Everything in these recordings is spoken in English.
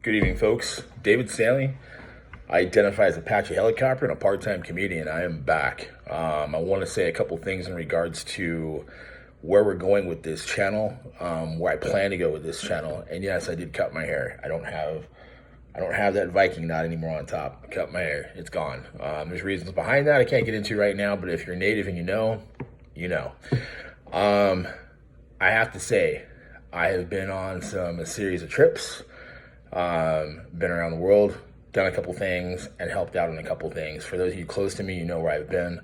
Good evening, folks. David Stanley. I identify as Apache helicopter and a part-time comedian. I am back. I want to say a couple things in regards to where we're going with this channel, where I plan to go with this channel. And yes, I did cut my hair. I don't have that Viking knot anymore on top. I cut my hair. It's gone. There's reasons behind that I can't get into right now, but if you're native and you know, you know. I have to say, I have been on a series of trips, been around the world, done a couple things, and helped out on a couple things. For those of you close to me, you know where I've been.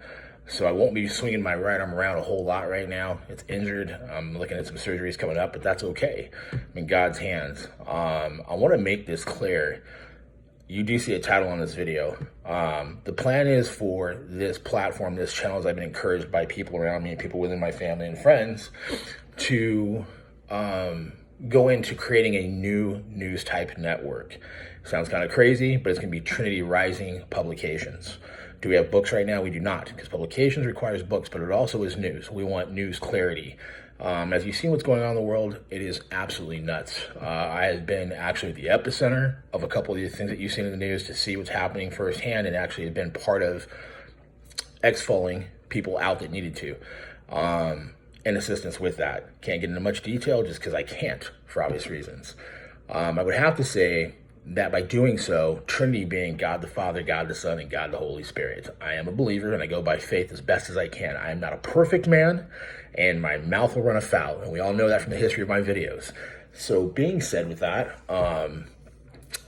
So I won't be swinging my right arm around a whole lot right now. It's injured. I'm looking at some surgeries coming up, but that's okay. I'm in God's hands. I want to make this clear. You do see a title on this video. The plan is for this platform, this channel, as I've been encouraged by people around me, people within my family and friends, to go into creating a new news type network. Sounds kind of crazy, but it's going to be Trinity Rising Publications. Do we have books right now? We do not, because publications requires books, but it also is news. We want news clarity. As you've seen what's going on in the world, it is absolutely nuts. I have been actually at the epicenter of a couple of these things that you've seen in the news to see what's happening firsthand, and actually have been part of exfoling people out that needed to, and assistance with that. Can't get into much detail just because I can't, for obvious reasons. I would have to say that by doing so, Trinity being God the Father, God the Son, and God the Holy Spirit. I am a believer and I go by faith as best as I can. I am not a perfect man and my mouth will run afoul. And we all know that from the history of my videos. So being said with that,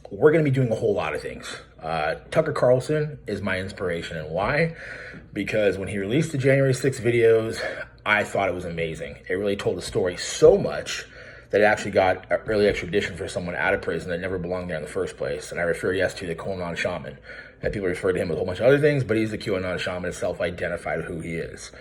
we're going to be doing a whole lot of things. Tucker Carlson is my inspiration. And why? Because when he released the January 6th videos, I thought it was amazing. It really told the story so much that it actually got an early extradition for someone out of prison that never belonged there in the first place. And I refer, yes, to the QAnon shaman. And people refer to him with a whole bunch of other things, but he's the QAnon shaman and self-identified who he is.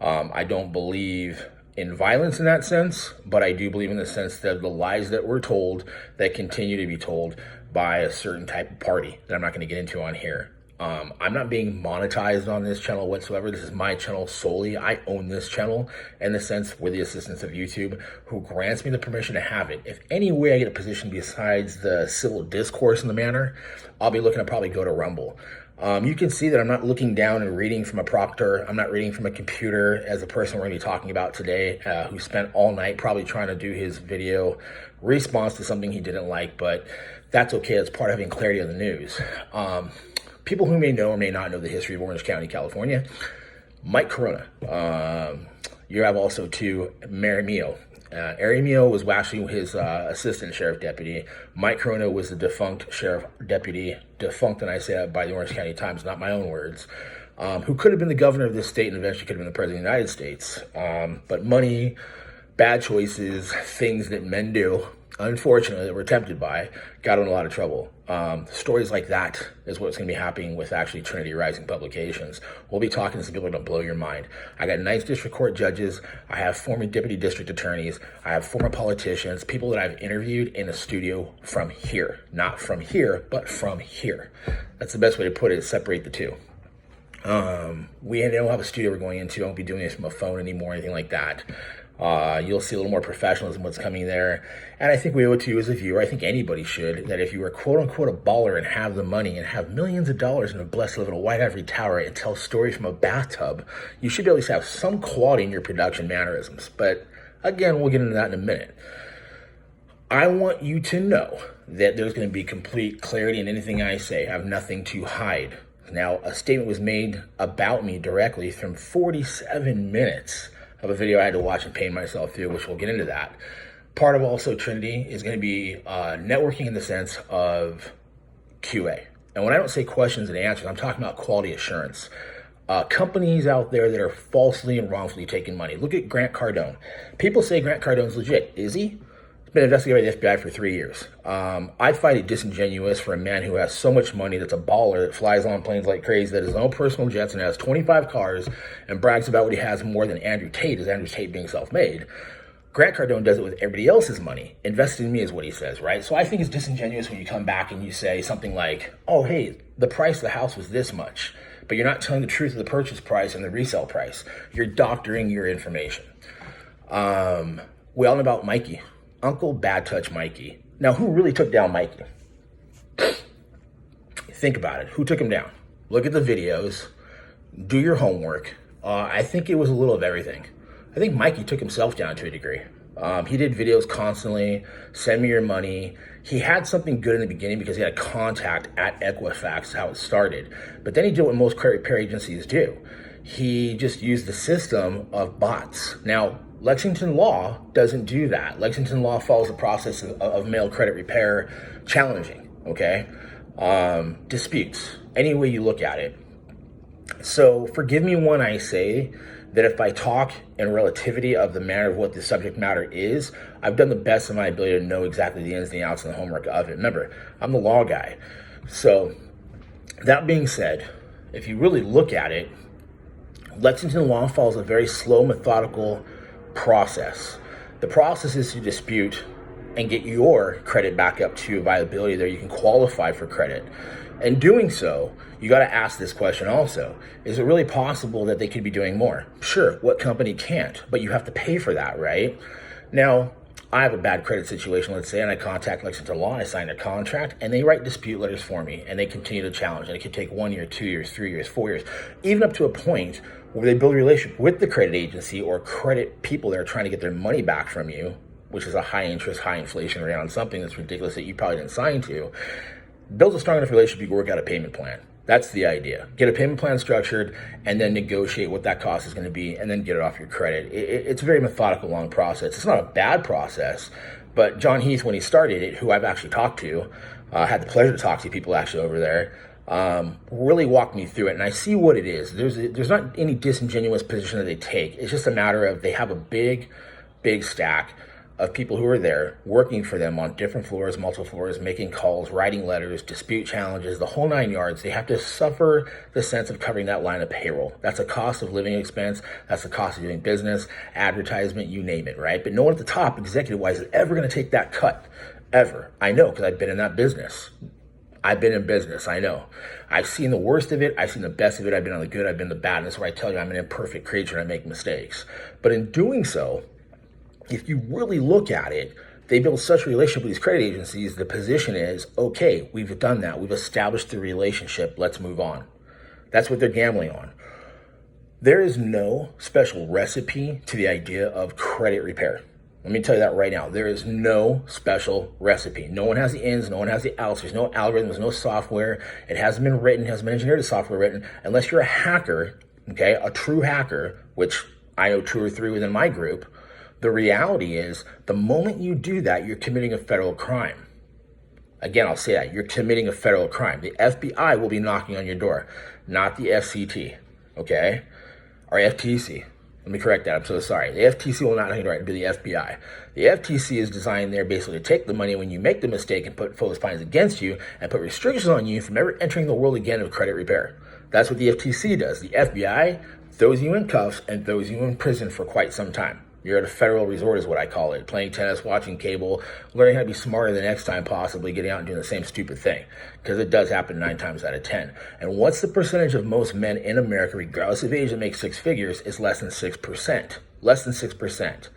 I don't believe in violence in that sense, but I do believe in the sense that the lies that were told, that continue to be told by a certain type of party that I'm not going to get into on here. I'm not being monetized on this channel whatsoever. This is my channel solely. I own this channel in the sense with the assistance of YouTube, who grants me the permission to have it. If any way I get a position besides the civil discourse in the manner, I'll be looking to probably go to Rumble. You can see that I'm not looking down and reading from a proctor. I'm not reading from a computer as the person we're going to be talking about today, who spent all night probably trying to do his video response to something he didn't like, but that's okay. It's part of having clarity on the news. People who may know or may not know the history of Orange County, California, Mike Corona. You have also too Marimio. Arimio was actually his assistant sheriff deputy. Mike Corona was the defunct sheriff deputy, defunct, and I say that by the Orange County Times, not my own words, who could have been the governor of this state and eventually could have been the president of the United States. But money, bad choices, things that men do, unfortunately, that we're tempted by, got in a lot of trouble. Stories like that is what's going to be happening with actually Trinity Rising Publications. We'll be talking to some people that'll blow your mind. I got nice district court judges. I have former deputy district attorneys. I have former politicians, people that I've interviewed in a studio from here. Not from here, but from here. That's the best way to put it, separate the two. We don't have a studio we're going into. I won't be doing this from a phone anymore, anything like that. You'll see a little more professionalism what's coming there. And I think we owe it to you as a viewer. I think anybody should, that if you are quote unquote a baller and have the money and have millions of dollars and are blessed to live in a white ivory tower and tell stories from a bathtub, you should at least have some quality in your production mannerisms. But again, we'll get into that in a minute. I want you to know that there's going to be complete clarity in anything I say. I have nothing to hide. Now, a statement was made about me directly from 47 minutes of a video I had to watch and pain myself through, which we'll get into that. Part of also Trinity is going to be networking in the sense of QA. And when I don't say questions and answers, I'm talking about quality assurance. Companies out there that are falsely and wrongfully taking money. Look at Grant Cardone. People say Grant Cardone's legit. Is he? Been investigated by the FBI for 3 years. I find it disingenuous for a man who has so much money, that's a baller, that flies on planes like crazy, that has his own personal jets and has 25 cars and brags about what he has more than Andrew Tate, as Andrew Tate being self-made. Grant Cardone does it with everybody else's money. Invested in me is what he says, right? So I think it's disingenuous when you come back and you say something like, oh, hey, the price of the house was this much, but you're not telling the truth of the purchase price and the resale price. You're doctoring your information. We all know about Mikey. Uncle Bad Touch Mikey. Now, who really took down Mikey? Think about it. Who took him down? Look at the videos. Do your homework. I think it was a little of everything. I think Mikey took himself down to a degree. He did videos constantly, send me your money. He had something good in the beginning because he had a contact at Equifax, how it started. But then he did what most credit repair agencies do. He just used the system of bots. Now, Lexington Law doesn't do that. Lexington Law follows the process of mail credit repair challenging, okay? Disputes, any way you look at it. So forgive me when I say that if I talk in relativity of the manner of what the subject matter is, I've done the best of my ability to know exactly the ins and the outs and the homework of it. Remember, I'm the law guy. So that being said, if you really look at it, Lexington Law follows a very slow, methodical process. The process is to dispute and get your credit back up to viability there. You can qualify for credit. And doing so, you got to ask this question also. Is it really possible that they could be doing more? Sure, what company can't? But you have to pay for that, right? Now, I have a bad credit situation, let's say, and I contact Lexington Law, I sign a contract, and they write dispute letters for me, and they continue to challenge. And it could take 1 year, 2 years, 3 years, 4 years, even up to a point where they build a relationship with the credit agency or credit people that are trying to get their money back from you, which is a high interest, high inflation rate on something that's ridiculous that you probably didn't sign to. Build a strong enough relationship, you can work out a payment plan. That's the idea. Get a payment plan structured and then negotiate what that cost is going to be and then get it off your credit. It's a very methodical, long process. It's not a bad process, but John Heath, when he started it, who I've actually talked to, had the pleasure to talk to people actually over there, really walked me through it. And I see what it is. There's not any disingenuous position that they take. It's just a matter of they have a big stack of people who are there working for them on different floors, multiple floors, making calls, writing letters, dispute challenges, the whole 9 yards. They have to suffer the sense of covering that line of payroll. That's a cost of living expense. That's the cost of doing business, advertisement, you name it, right? But no one at the top, executive-wise, is ever going to take that cut, ever. I know, because I've been in that business. I've been in business, I know. I've seen the worst of it. I've seen the best of it. I've been on the good. I've been the bad. And that's where I tell you I'm an imperfect creature and I make mistakes. But in doing so, if you really look at it, they build such a relationship with these credit agencies. The position is, okay, we've done that. We've established the relationship. Let's move on. That's what they're gambling on. There is no special recipe to the idea of credit repair. Let me tell you that right now. There is no special recipe. No one has the ins, no one has the outs. There's no algorithm, there's no software. It hasn't been written, hasn't been engineered, the software written, unless you're a hacker, okay, a true hacker, which I know 2 or 3 within my group. The reality is, the moment you do that, you're committing a federal crime. Again, I'll say that. You're committing a federal crime. The FBI will be knocking on your door, not the FCT, okay? Or FTC. Let me correct that. I'm so sorry. The FTC will not knock on your door. It'll be the FBI. The FTC is designed there basically to take the money when you make the mistake and put those fines against you and put restrictions on you from ever entering the world again of credit repair. That's what the FTC does. The FBI throws you in cuffs and throws you in prison for quite some time. You're at a federal resort is what I call it. Playing tennis, watching cable, learning how to be smarter the next time, possibly getting out and doing the same stupid thing. Because it does happen 9 times out of 10. And what's the percentage of most men in America, regardless of age, that make 6 figures is less than 6%. Less than 6%.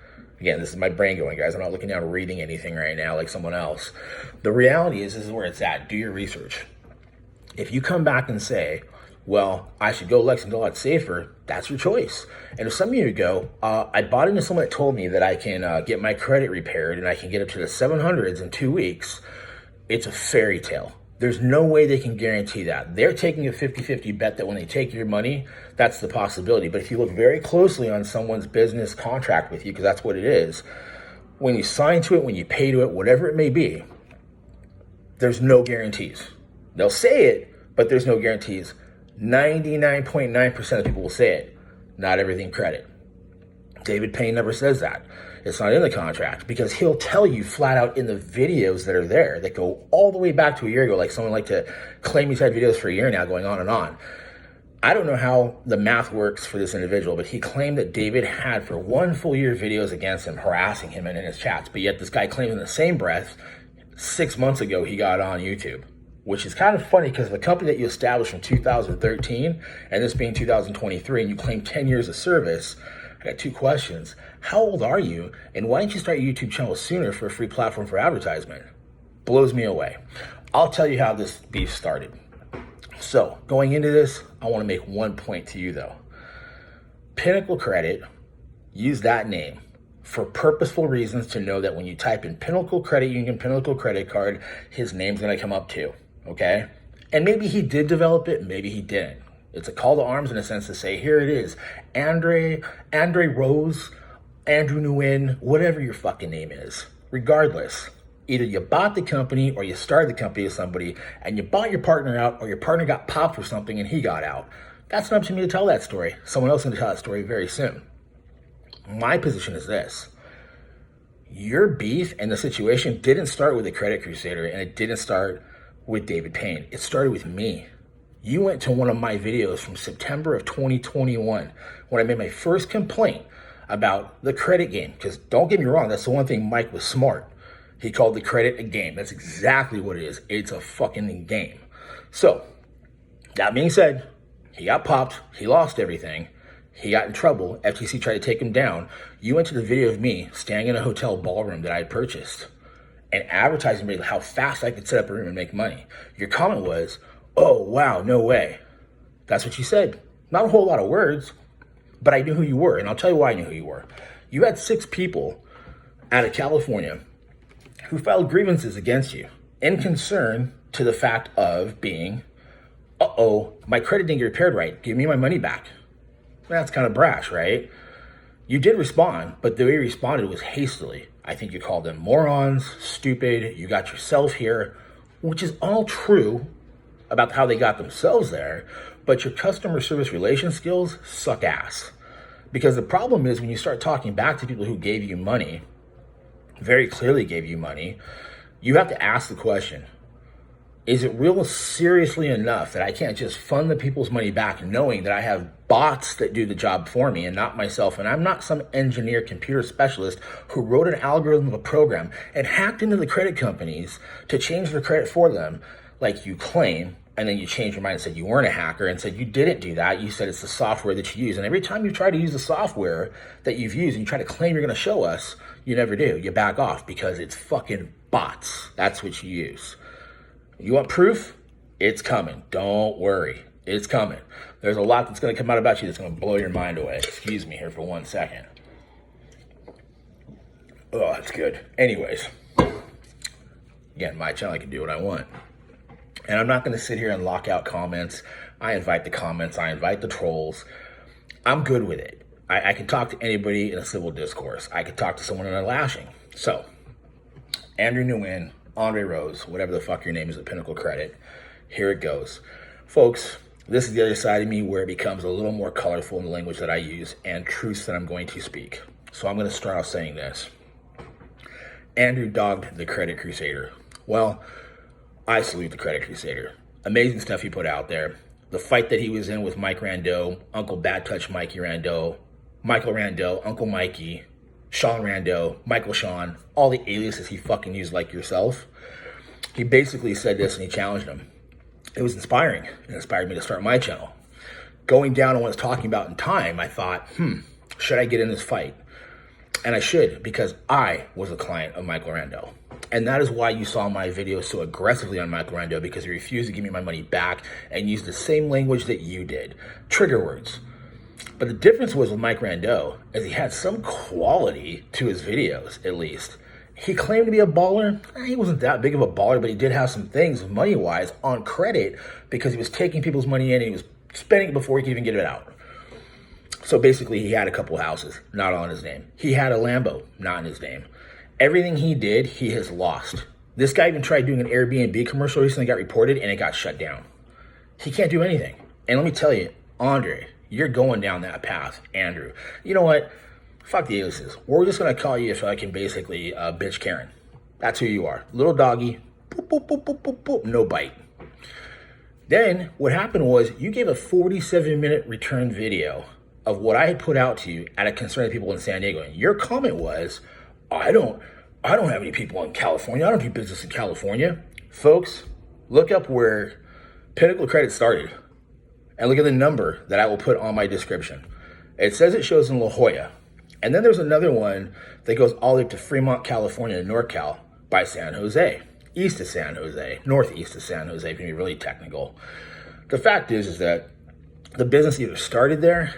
Again, this is my brain going, guys. I'm not looking down or reading anything right now like someone else. The reality is, this is where it's at. Do your research. If you come back and say, well, I should go Lexington Law, it's safer, that's your choice. And if some of you go, I bought into someone that told me that I can get my credit repaired and I can get up to the 700s in 2 weeks, it's a fairy tale. There's no way they can guarantee that. They're taking a 50-50 bet that when they take your money, that's the possibility. But if you look very closely on someone's business contract with you, because that's what it is, when you sign to it, when you pay to it, whatever it may be, there's no guarantees. They'll say it, but there's no guarantees. 99.9% of people will say it. Not everything credit. David Payne never says that. It's not in the contract because he'll tell you flat out in the videos that are there that go all the way back to a year ago. Like someone like to claim he's had videos for a year now going on and on. I don't know how the math works for this individual, but he claimed that David had for 1 full year videos against him, harassing him in his chats. But yet this guy claimed in the same breath 6 months ago he got on YouTube. Which is kind of funny because the company that you established in 2013 and this being 2023 and you claim 10 years of service, I got 2 questions. How old are you? And why didn't you start your YouTube channel sooner for a free platform for advertisement? Blows me away. I'll tell you how this beef started. So going into this, I want to make one point to you though. Pinnacle Credit used that name for purposeful reasons to know that when you type in Pinnacle Credit Union, Pinnacle Credit Card, his name's going to come up too, okay? And maybe he did develop it, maybe he didn't. It's a call to arms in a sense to say, here it is, Andre Rose, Andrew Nguyen, whatever your fucking name is. Regardless, either you bought the company or you started the company with somebody and you bought your partner out or your partner got popped for something and he got out. That's not up to me to tell that story. Someone else is going to tell that story very soon. My position is this. Your beef and the situation didn't start with the Credit Crusader and it didn't start with David Payne. It started with me. You went to one of my videos from September of 2021 when I made my first complaint about the credit game. Because don't get me wrong, that's the one thing Mike was smart. He called the credit a game. That's exactly what it is. It's a fucking game. So, that being said, he got popped. He lost everything. He got in trouble. FTC tried to take him down. You went to the video of me standing in a hotel ballroom that I had purchased and advertising me how fast I could set up a room and make money. Your comment was, oh, wow, no way. That's what you said. Not a whole lot of words, but I knew who you were, and I'll tell you why I knew who you were. You had 6 people out of California who filed grievances against you in concern to the fact of being, uh-oh, my credit didn't get repaired right. Give me my money back. That's kind of brash, right? You did respond, but the way you responded was hastily. I think you called them morons, stupid, you got yourself here, which is all true about how they got themselves there, but your customer service relation skills suck ass. Because the problem is when you start talking back to people who gave you money, very clearly gave you money, you have to ask the question, is it real seriously enough that I can't just fund the people's money back knowing that I have bots that do the job for me and not myself, and I'm not some engineer computer specialist who wrote an algorithm of a program and hacked into the credit companies to change their credit for them like you claim, and then you changed your mind and said you weren't a hacker and said you didn't do that. You said it's the software that you use. And every time you try to use the software that you've used and you try to claim you're going to show us, you never do. You back off because it's fucking bots. That's what you use. You want proof? It's coming. Don't worry. It's coming. There's a lot that's going to come out about you that's going to blow your mind away. Excuse me here for 1 second. Oh, that's good. Anyways, again, my channel, I can do what I want. And I'm not going to sit here and lock out comments. I invite the comments. I invite the trolls. I'm good with it. I can talk to anybody in a civil discourse. I could talk to someone in a lashing. So, Andrew Nguyen, Andre Rose, whatever the fuck your name is at Pinnacle Credit, here it goes. Folks, this is the other side of me where it becomes a little more colorful in the language that I use and truths that I'm going to speak. So I'm going to start off saying this. Andrew dogged the Credit Crusader. Well, I salute the Credit Crusader. Amazing stuff he put out there. The fight that he was in with Mike Rando, Uncle Bad Touch Mikey Rando, Michael Rando, Uncle Mikey, Sean Rando, Michael Sean, all the aliases he fucking used like yourself. He basically said this and he challenged him. It was inspiring. It inspired me to start my channel. Going down on what I was talking about in time, I thought, should I get in this fight? And I should, because I was a client of Michael Rando. And that is why you saw my videos so aggressively on Michael Rando, because he refused to give me my money back and used the same language that you did. Trigger words. But the difference was with Mike Rando is he had some quality to his videos, at least. He claimed to be a baller. He wasn't that big of a baller, but he did have some things money-wise on credit because he was taking people's money in and he was spending it before he could even get it out. So basically, he had a couple houses, not all in his name. He had a Lambo, not in his name. Everything he did, he has lost. This guy even tried doing an Airbnb commercial recently, got reported, and it got shut down. He can't do anything. And let me tell you, Andre, you're going down that path, Andrew. You know what? Fuck the aliases. We're just going to call you, if I can, basically, bitch Karen. That's who you are. Little doggy, boop, boop, boop, boop, boop, boop, no bite. Then what happened was you gave a 47-minute return video of what I had put out to you at a concern of people in San Diego. And your comment was, I don't have any people in California. I don't do business in California. Folks, look up where Pinnacle Credit started and look at the number that I will put on my description. It says it shows in La Jolla. And then there's another one that goes all the way up to Fremont, California, and NorCal by San Jose. east of San Jose, northeast of San Jose, if you be really technical. The fact is that the business either started there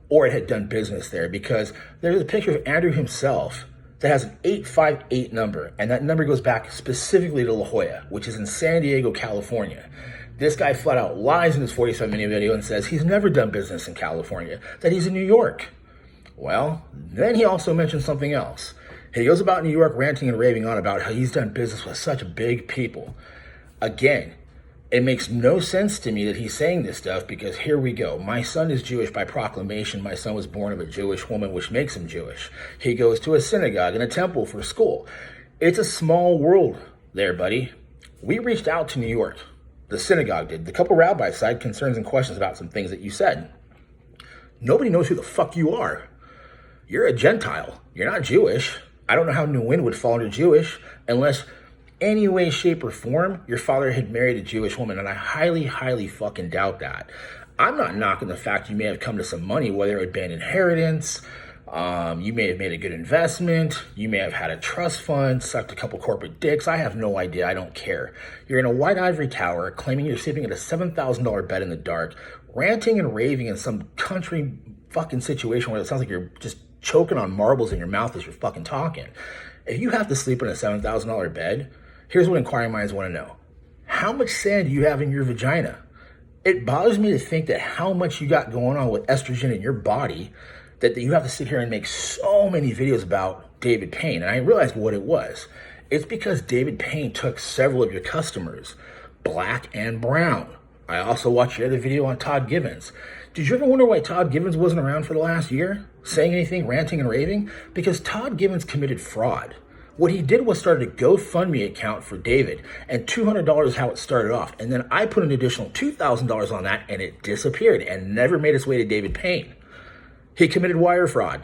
or it had done business there, because there's a picture of Andrew himself that has an 858 number, and that number goes back specifically to La Jolla, which is in San Diego, California. This guy flat out lies in his 47-minute video and says he's never done business in California, that he's in New York. Well, then he also mentioned something else. He goes about New York ranting and raving on about how he's done business with such big people. Again, it makes no sense to me that he's saying this stuff, because here we go. My son is Jewish by proclamation. My son was born of a Jewish woman, which makes him Jewish. He goes to a synagogue and a temple for school. It's a small world there, buddy. We reached out to New York. The synagogue did. The couple rabbis had concerns and questions about some things that you said. Nobody knows who the fuck you are. You're a Gentile. You're not Jewish. I don't know how New Wind would fall under Jewish unless any way, shape, or form your father had married a Jewish woman, and I highly, highly fucking doubt that. I'm not knocking the fact you may have come to some money, whether it had been inheritance, you may have made a good investment, you may have had a trust fund, sucked a couple corporate dicks. I have no idea. I don't care. You're in a white ivory tower claiming you're sleeping in a $7,000 bed in the dark, ranting and raving in some country fucking situation where it sounds like you're just choking on marbles in your mouth as you're fucking talking. If you have to sleep in a $7,000 bed, here's what inquiring minds want to know. How much sand do you have in your vagina? It bothers me to think that how much you got going on with estrogen in your body that you have to sit here and make so many videos about David Payne. And I realized what it was. It's because David Payne took several of your customers, black and brown. I also watched your other video on Todd Givens. Did you ever wonder why Todd Givens wasn't around for the last year, saying anything, ranting and raving? Because Todd Givens committed fraud. What he did was start a GoFundMe account for David, and $200 is how it started off. And then I put an additional $2,000 on that, and it disappeared and never made its way to David Payne. He committed wire fraud.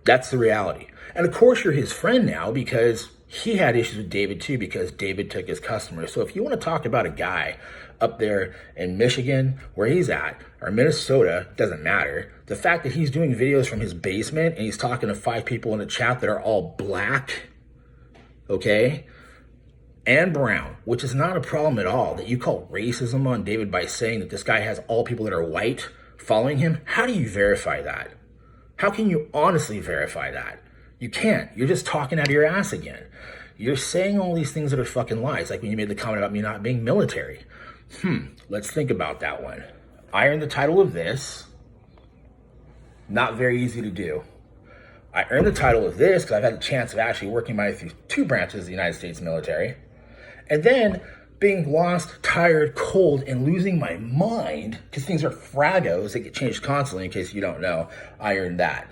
That's the reality. And of course, you're his friend now because he had issues with David too, because David took his customers. So if you want to talk about a guy up there in Michigan, where he's at, or Minnesota, doesn't matter. The fact that he's doing videos from his basement and he's talking to 5 people in the chat that are all black, okay, and brown, which is not a problem at all, that you call racism on David by saying that this guy has all people that are white following him. How do you verify that? How can you honestly verify that? You can't. You're just talking out of your ass again. You're saying all these things that are fucking lies, like when you made the comment about me not being military. Let's think about that one. I earned the title of this. Not very easy to do. I earned the title of this because I've had the chance of actually working my way through 2 branches of the United States military. And then being lost, tired, cold, and losing my mind, because things are fragos that get changed constantly, in case you don't know, I earned that.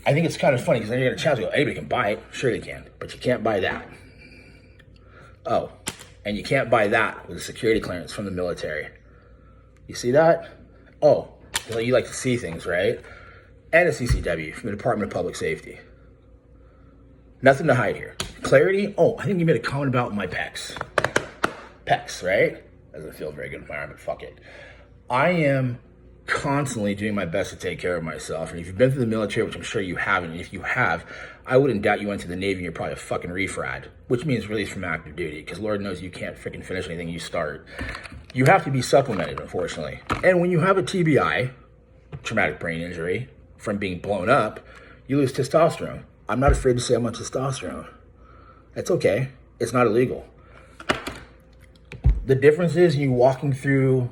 I think it's kind of funny, because then you're going to challenge, anybody can buy it. Sure they can, but you can't buy that. Oh, and you can't buy that with a security clearance from the military. You see that? Oh, you like to see things, right? And a CCW from the Department of Public Safety. Nothing to hide here. Clarity? Oh, I think you made a comment about my pecs. Pecs, right? Doesn't feel very good environment. Fuck it. I am constantly doing my best to take care of myself. And if you've been through the military, which I'm sure you haven't, and if you have, I wouldn't doubt you went to the Navy and you're probably a fucking refrad, which means released from active duty, because Lord knows you can't freaking finish anything you start. You have to be supplemented, unfortunately. And when you have a TBI, traumatic brain injury, from being blown up, you lose testosterone. I'm not afraid to say I'm on testosterone. That's okay. It's not illegal. The difference is you walking through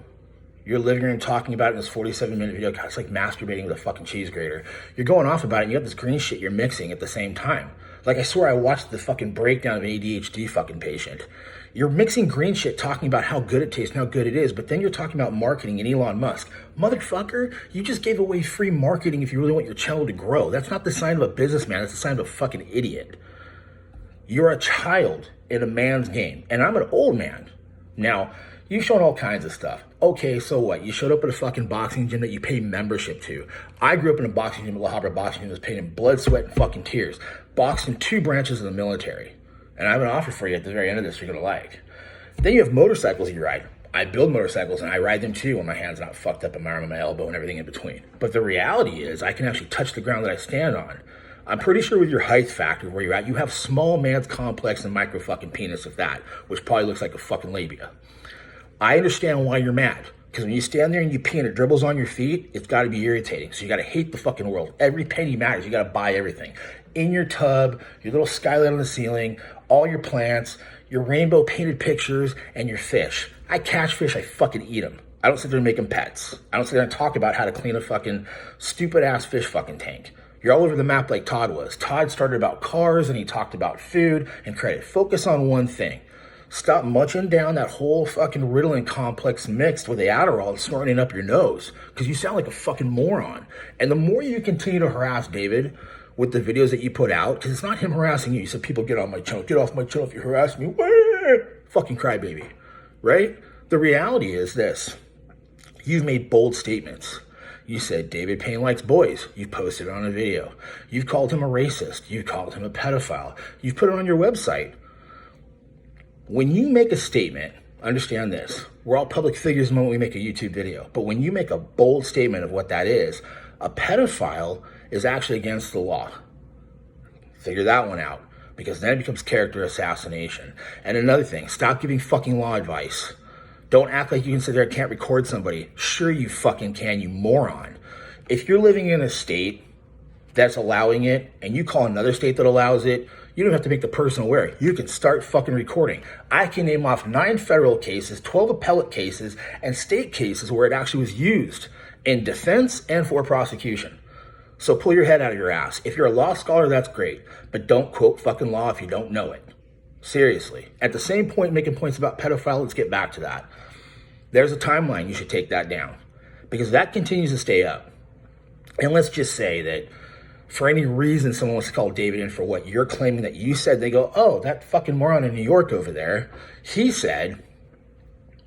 your living room talking about it in this 47-minute video. God, it's like masturbating with a fucking cheese grater. You're going off about it and you have this green shit you're mixing at the same time. Like, I swear I watched the fucking breakdown of an ADHD fucking patient. You're mixing green shit talking about how good it tastes and how good it is, but then you're talking about marketing and Elon Musk. Motherfucker, you just gave away free marketing if you really want your channel to grow. That's not the sign of a businessman. It's the sign of a fucking idiot. You're a child in a man's game, and I'm an old man. Now, you've shown all kinds of stuff. Okay, so what? You showed up at a fucking boxing gym that you pay membership to. I grew up in a boxing gym, a La Habra boxing gym that was paid in blood, sweat, and fucking tears. Boxed in 2 branches of the military. And I have an offer for you at the very end of this you're going to like. Then you have motorcycles you ride. I build motorcycles and I ride them too when my hand's not fucked up, and my arm and my elbow and everything in between. But the reality is I can actually touch the ground that I stand on. I'm pretty sure with your height factor where you're at, you have small man's complex and micro fucking penis of that, which probably looks like a fucking labia. I understand why you're mad. Because when you stand there and you pee and it dribbles on your feet, it's got to be irritating. So you got to hate the fucking world. Every penny matters. You got to buy everything. In your tub, your little skylight on the ceiling, all your plants, your rainbow painted pictures, and your fish. I catch fish, I fucking eat them. I don't sit there and make them pets. I don't sit there and talk about how to clean a fucking stupid ass fish fucking tank. You're all over the map like Todd was. Todd started about cars and he talked about food and credit. Focus on one thing. Stop munching down that whole fucking Ritalin complex mixed with the Adderall and snorting it up your nose because you sound like a fucking moron. And the more you continue to harass David with the videos that you put out, because it's not him harassing you. You said, people get on my channel. Get off my channel if you harass me. Fucking crybaby, right? The reality is this. You've made bold statements. You said David Payne likes boys. You've posted it on a video. You've called him a racist. You've called him a pedophile. You've put it on your website. When you make a statement, understand this. We're all public figures the moment we make a YouTube video. But when you make a bold statement of what that is, a pedophile is actually against the law. Figure that one out. Because then it becomes character assassination. And another thing, stop giving fucking law advice. Don't act like you can sit there and can't record somebody. Sure you fucking can, you moron. If you're living in a state that's allowing it, and you call another state that allows it, you don't have to make the person aware. You can start fucking recording. I can name off 9 federal cases, 12 appellate cases, and state cases where it actually was used in defense and for prosecution. So pull your head out of your ass. If you're a law scholar, that's great. But don't quote fucking law if you don't know it. Seriously. At the same point, making points about pedophile, let's get back to that. There's a timeline. You should take that down. Because that continues to stay up. And let's just say that for any reason someone wants to call David in for what you're claiming that you said, they go, oh, that fucking moron in New York over there, he said,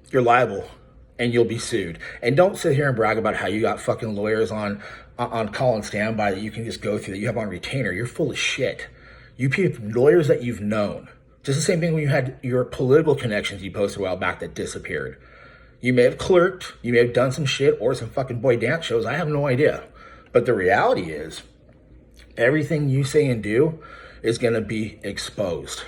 you're liable and you'll be sued. And don't sit here and brag about how you got fucking lawyers on call and standby that you can just go through, that you have on retainer. You're full of shit. You people, lawyers that you've known. Just the same thing when you had your political connections you posted a while back that disappeared. You may have clerked, you may have done some shit or some fucking boy dance shows. I have no idea. But the reality is, everything you say and do is going to be exposed.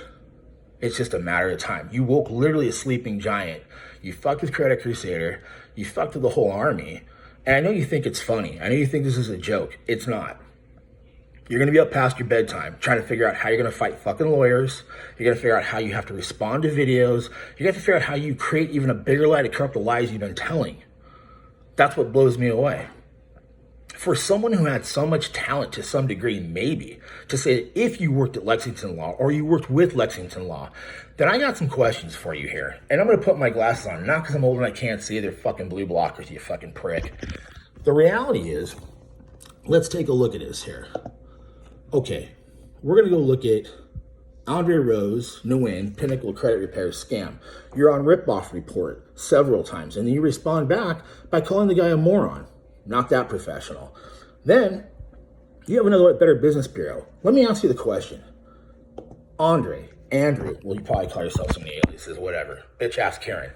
It's just a matter of time. You woke literally a sleeping giant. You fucked with Credit Crusader. You fucked with the whole army. And I know you think it's funny. I know you think this is a joke. It's not. You're going to be up past your bedtime trying to figure out how you're going to fight fucking lawyers. You're going to figure out how you have to respond to videos. You're going to have to figure out how you create even a bigger lie to cover up the lies you've been telling. That's what blows me away. For someone who had so much talent to some degree, maybe, to say that if you worked at Lexington Law or you worked with Lexington Law, then I got some questions for you here. And I'm going to put my glasses on, not because I'm old and I can't see. They're fucking blue blockers, you fucking prick. The reality is, let's take a look at this here. Okay, we're going to go look at Andre Rose, Nguyen, Pinnacle Credit Repair scam. You're on Ripoff Report several times, and then you respond back by calling the guy a moron. Not that professional. Then, you have another Better Business Bureau. Let me ask you the question. Andrew, well, you probably call yourself so many aliases, whatever. Bitch ass Karen.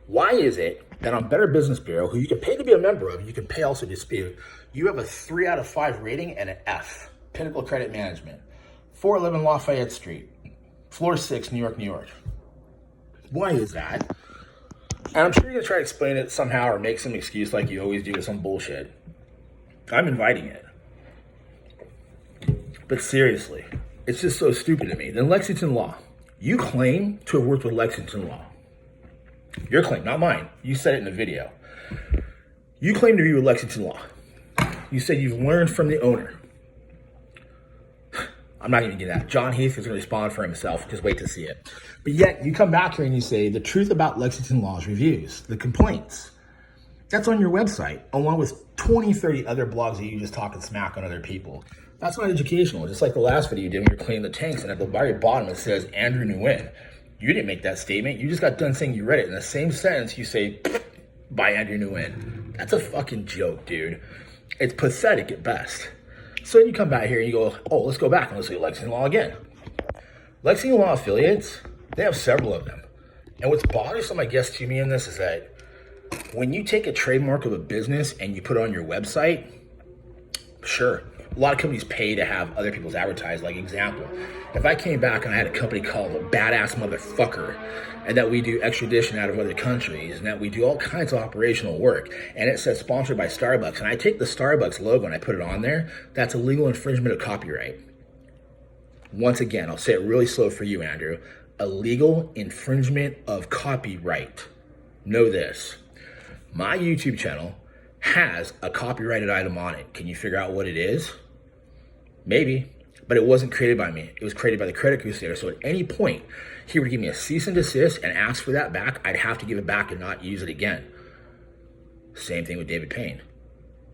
Why is it that on Better Business Bureau, who you can pay to be a member of, you can pay also to dispute, you have a 3 out of 5 rating and an F. Pinnacle Credit Management. 411 Lafayette Street. Floor 6, New York, New York. Why is that? And I'm sure you're going to try to explain it somehow or make some excuse like you always do with some bullshit. I'm inviting it. But seriously, it's just so stupid to me. Then Lexington Law. You claim to have worked with Lexington Law. Your claim, not mine. You said it in the video. You claim to be with Lexington Law. You said you've learned from the owner. I'm not even getting that. John Heath is going to respond for himself. Just wait to see it. But yet, you come back here and you say the truth about Lexington Law's reviews, the complaints. That's on your website, along with 20, 30 other blogs that you just talking smack on other people. That's not educational. Just like the last video you did when you're cleaning the tanks, and at the very bottom it says Andrew Nguyen. You didn't make that statement. You just got done saying you read it. In the same sentence, you say, by Andrew Nguyen. That's a fucking joke, dude. It's pathetic at best. So then you come back here and you go, oh, let's go back and let's look at Lexington Law again. Lexington Law affiliates, they have several of them. And what's bothersome, I guess, to me in this is that when you take a trademark of a business and you put it on your website, sure, A lot of companies pay to have other people's advertised. Like example, if I came back and I had a company called Badass Motherfucker, and that we do extradition out of other countries, and that we do all kinds of operational work, and it says sponsored by Starbucks, and I take the Starbucks logo and I put it on there, that's a legal infringement of copyright. Once again, I'll say it really slow for you, Andrew. A legal infringement of copyright. Know this. My YouTube channel has a copyrighted item on it. Can you figure out what it is? Maybe, but it wasn't created by me. It was created by the Credit Crusader. So at any point, he would give me a cease and desist and ask for that back. I'd have to give it back and not use it again. Same thing with David Payne.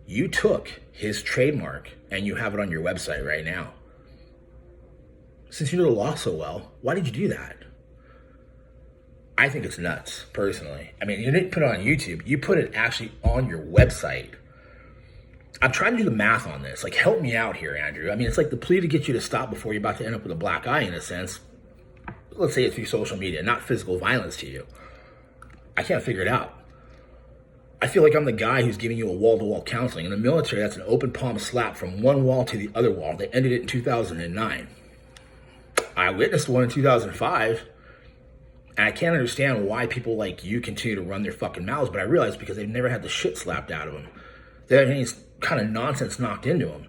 You took his trademark and you have it on your website right now. Since you know the law so well, why did you do that? I think it's nuts, personally. I mean, you didn't put it on YouTube. You put it actually on your website. I'm trying to do the math on this. Like, help me out here, Andrew. I mean, it's like the plea to get you to stop before you're about to end up with a black eye, in a sense. Let's say it's through social media, not physical violence to you. I can't figure it out. I feel like I'm the guy who's giving you a wall-to-wall counseling. In the military, that's an open palm slap from one wall to the other wall. They ended it in 2009. I witnessed one in 2005. And I can't understand why people like you continue to run their fucking mouths, but I realize because they've never had the shit slapped out of them. They haven't any kind of nonsense knocked into them.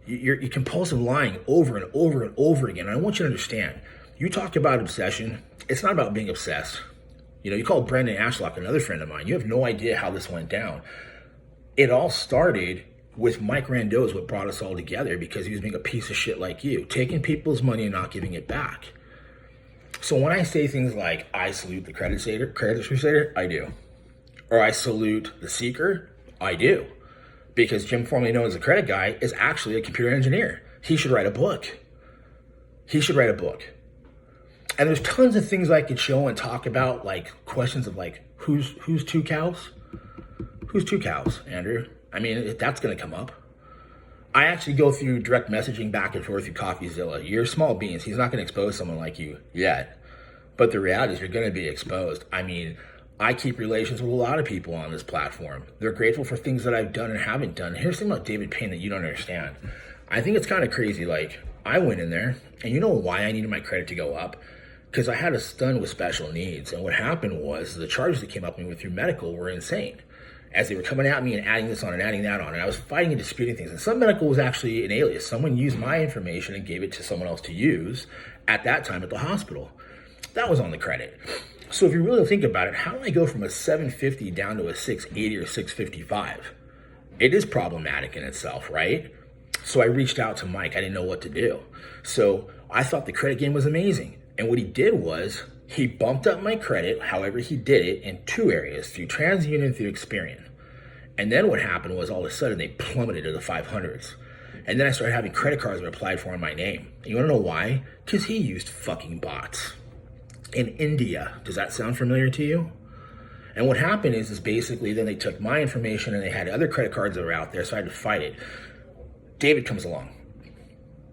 You're compulsive lying over and over and over again. And I want you to understand, you talk about obsession. It's not about being obsessed. You know, you call Brendan Ashlock, another friend of mine. You have no idea how this went down. It all started with Mike Rando is what brought us all together because he was being a piece of shit like you, taking people's money and not giving it back. So when I say things like, I salute the credit crusader, I do. Or I salute the seeker, I do. Because Jim, formerly known as the credit guy, is actually a computer engineer. He should write a book. He should write a book. And there's tons of things I could show and talk about, like questions of like, who's two cows? Who's two cows, Andrew? I mean, that's going to come up. I actually go through direct messaging back and forth through CoffeeZilla. You're small beans. He's not going to expose someone like you yet. But the reality is you're going to be exposed. I mean, I keep relations with a lot of people on this platform. They're grateful for things that I've done and haven't done. Here's something about David Payne that you don't understand. I think it's kind of crazy. Like, I went in there, and you know why I needed my credit to go up? Because I had a son with special needs. And what happened was the charges that came up me with through medical were insane. As they were coming at me and adding this on and adding that on. And I was fighting and disputing things. And some medical was actually an alias. Someone used my information and gave it to someone else to use at that time at the hospital. That was on the credit. So if you really think about it, how do I go from a 750 down to a 680 or 655? It is problematic in itself, right? So I reached out to Mike. I didn't know what to do. So I thought the credit game was amazing. And what he did was he bumped up my credit, however he did it, in two areas, through TransUnion and through Experian. And then what happened was all of a sudden they plummeted to the 500s. And then I started having credit cards that were applied for in my name. And you want to know why? Because he used fucking bots. In India. Does that sound familiar to you? And what happened is basically then they took my information and they had other credit cards that were out there, so I had to fight it. David comes along.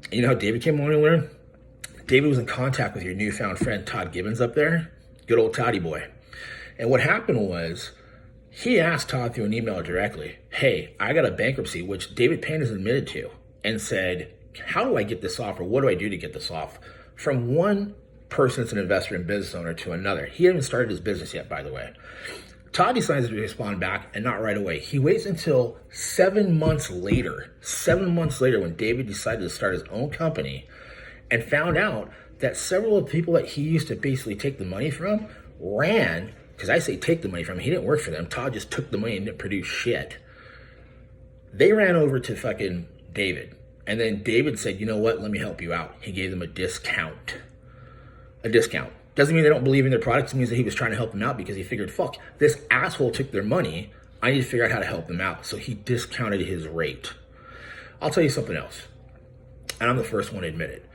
And you know how David came along to learn? David was in contact with your newfound friend Todd Gibbons up there. Good old Toddy boy. And what happened was he asked Todd through an email directly, hey, I got a bankruptcy, which David Payne has admitted to, and said, how do I get this off, or what do I do to get this off? From one person that's an investor and business owner to another. He hasn't started his business yet, by the way. Todd decides to respond back, and not right away. He waits until 7 months later. 7 months later, when David decided to start his own company, and found out that several of the people that he used to basically take the money from ran, because I say take the money from him, he didn't work for them. Todd just took the money and didn't produce shit. They ran over to fucking David. And then David said, you know what, let me help you out. He gave them a discount. A discount. Doesn't mean they don't believe in their products. It means that he was trying to help them out because he figured, fuck, this asshole took their money. I need to figure out how to help them out. So he discounted his rate. I'll tell you something else. And I'm the first one to admit it.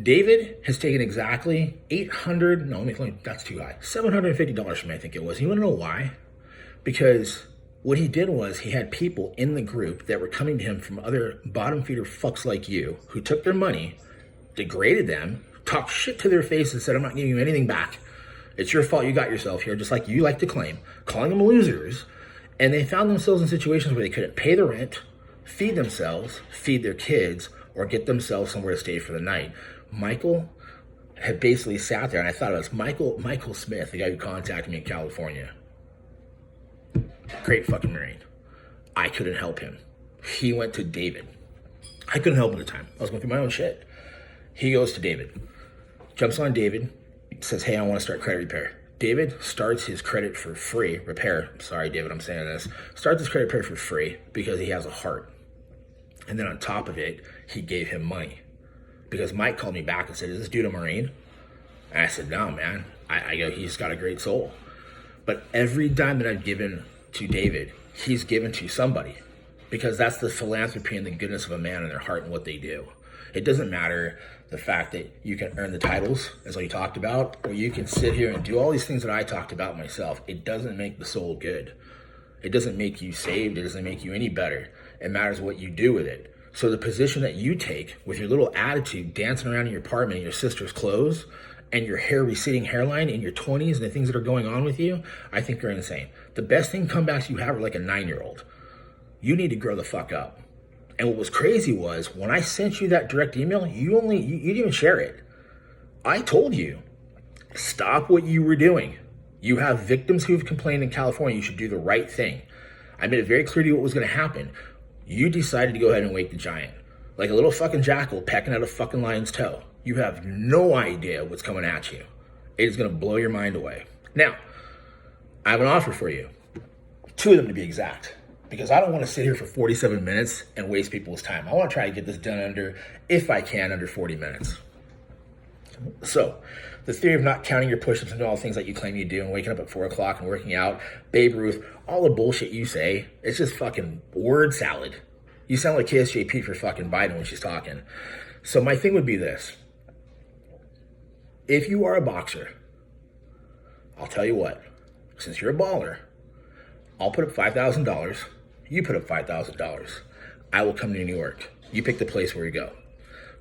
David has taken exactly that's too high. $750 from me, I think it was. You want to know why? Because what he did was he had people in the group that were coming to him from other bottom feeder fucks like you who took their money, degraded them, talked shit to their face and said, I'm not giving you anything back. It's your fault you got yourself here, just like you like to claim, calling them losers. And they found themselves in situations where they couldn't pay the rent, feed themselves, feed their kids, or get themselves somewhere to stay for the night. Michael had basically sat there, and I thought it was Michael Smith, the guy who contacted me in California. Great fucking Marine. I couldn't help him. He went to David. I couldn't help him at the time. I was going through my own shit. He goes to David. Jumps on David. Says, hey, I want to start credit repair. David starts his credit for free. Repair. Sorry, David, I'm saying this. Starts his credit repair for free because he has a heart. And then on top of it, he gave him money. Because Mike called me back and said, is this dude a Marine? And I said, no, man. I go, he's got a great soul. But every dime that I've given to David, he's given to somebody. Because that's the philanthropy and the goodness of a man in their heart and what they do. It doesn't matter the fact that you can earn the titles, as we talked about, or you can sit here and do all these things that I talked about myself. It doesn't make the soul good. It doesn't make you saved. It doesn't make you any better. It matters what you do with it. So the position that you take with your little attitude, dancing around in your apartment in your sister's clothes, and your hair receding hairline in your 20s and the things that are going on with you, I think you're insane. The best thing comebacks you have are like a 9-year-old. You need to grow the fuck up. And what was crazy was when I sent you that direct email, you didn't even share it. I told you, stop what you were doing. You have victims who've complained in California. You should do the right thing. I made it very clear to you what was going to happen. You decided to go ahead and wake the giant. Like a little fucking jackal pecking at a fucking lion's toe. You have no idea what's coming at you. It is going to blow your mind away. Now, I have an offer for you. 2 of them to be exact. Because I don't want to sit here for 47 minutes and waste people's time. I want to try to get this done if I can, under 40 minutes. So, the theory of not counting your push-ups and all the things that you claim you do and waking up at 4 o'clock and working out, Babe Ruth, all the bullshit you say, it's just fucking word salad. You sound like KSJP for fucking Biden when she's talking. So my thing would be this. If you are a boxer, I'll tell you what, since you're a baller, I'll put up $5,000. You put up $5,000. I will come to New York. You pick the place where you go.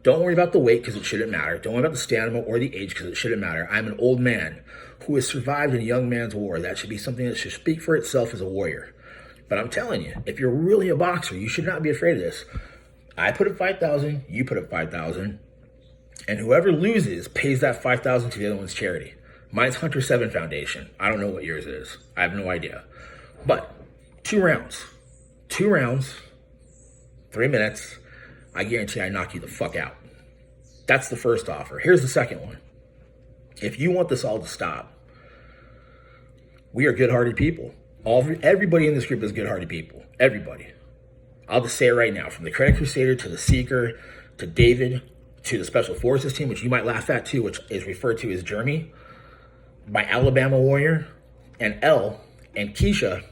Don't worry about the weight because it shouldn't matter. Don't worry about the stamina or the age because it shouldn't matter. I'm an old man who has survived in a young man's war. That should be something that should speak for itself as a warrior. But I'm telling you, if you're really a boxer, you should not be afraid of this. I put up $5,000. You put up $5,000. And whoever loses pays that $5,000 to the other one's charity. Mine's Hunter 7 Foundation. I don't know what yours is. I have no idea. But 2 rounds. 2 rounds, 3 minutes, I guarantee I knock you the fuck out. That's the first offer. Here's the second one. If you want this all to stop, we are good-hearted people. Everybody in this group is good-hearted people. Everybody. I'll just say it right now. From the Credit Crusader to the Seeker to David to the Special Forces team, which you might laugh at too, which is referred to as Jeremy, my Alabama Warrior, and Elle and Keisha.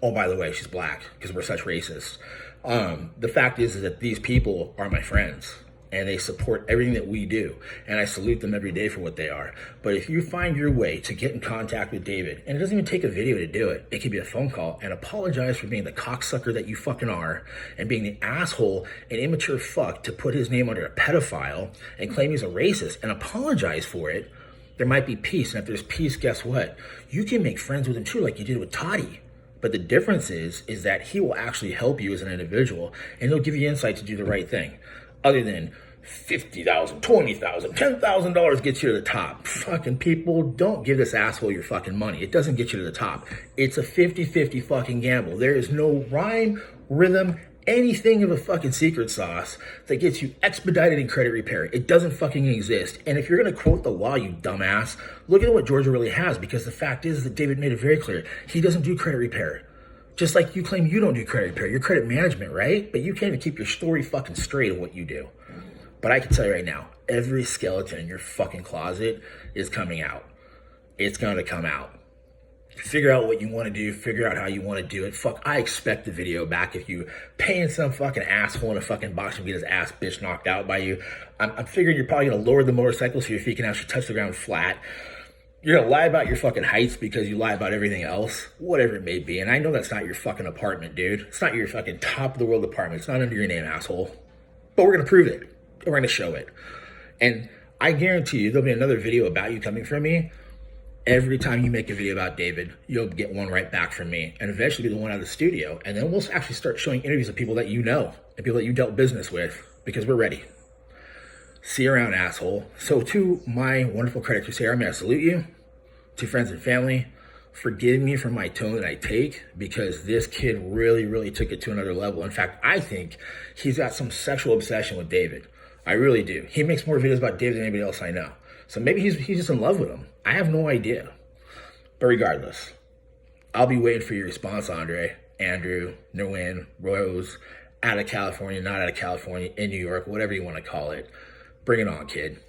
Oh, by the way, she's black because we're such racists. The fact is that these people are my friends and they support everything that we do. And I salute them every day for what they are. But if you find your way to get in contact with David, and it doesn't even take a video to do it, it could be a phone call, and apologize for being the cocksucker that you fucking are and being the asshole and immature fuck to put his name under a pedophile and claim he's a racist and apologize for it, there might be peace. And if there's peace, guess what? You can make friends with him too, like you did with Toddy. But the difference is that he will actually help you as an individual, and he'll give you insight to do the right thing. Other than $50,000, $20,000, $10,000 gets you to the top. Fucking people, don't give this asshole your fucking money. It doesn't get you to the top. It's a 50-50 fucking gamble. There is no rhyme, rhythm, anything of a fucking secret sauce that gets you expedited in credit repair. It doesn't fucking exist. And if you're going to quote the law, you dumbass, look at what Georgia really has, because the fact is that David made it very clear. He doesn't do credit repair. Just like you claim you don't do credit repair. You're credit management, right? But you can't even keep your story fucking straight of what you do. But I can tell you right now, every skeleton in your fucking closet is coming out. It's going to come out. Figure out what you want to do. Figure out how you want to do it. Fuck, I expect the video back if you paying some fucking asshole in a fucking box and get his ass bitch knocked out by you. I'm figuring you're probably going to lower the motorcycle so your feet can actually touch the ground flat. You're going to lie about your fucking heights because you lie about everything else. Whatever it may be. And I know that's not your fucking apartment, dude. It's not your fucking top of the world apartment. It's not under your name, asshole. But we're going to prove it. We're going to show it. And I guarantee you there'll be another video about you coming from me Every time you make a video about David, you'll get one right back from me, and eventually the one out of the studio. And then we'll actually start showing interviews of people that you know and people that you dealt business with, because we're ready. See you around, asshole. So to my wonderful creditors here, I salute you. To friends and family, forgive me for my tone that I take, because this kid really, really took it to another level. In fact, I think he's got some sexual obsession with David. I really do. He makes more videos about David than anybody else I know. So maybe he's just in love with him. I have no idea. But regardless, I'll be waiting for your response, Andre, Andrew, Nguyen, Rose, out of California, not out of California, in New York, whatever you want to call it. Bring it on, kid.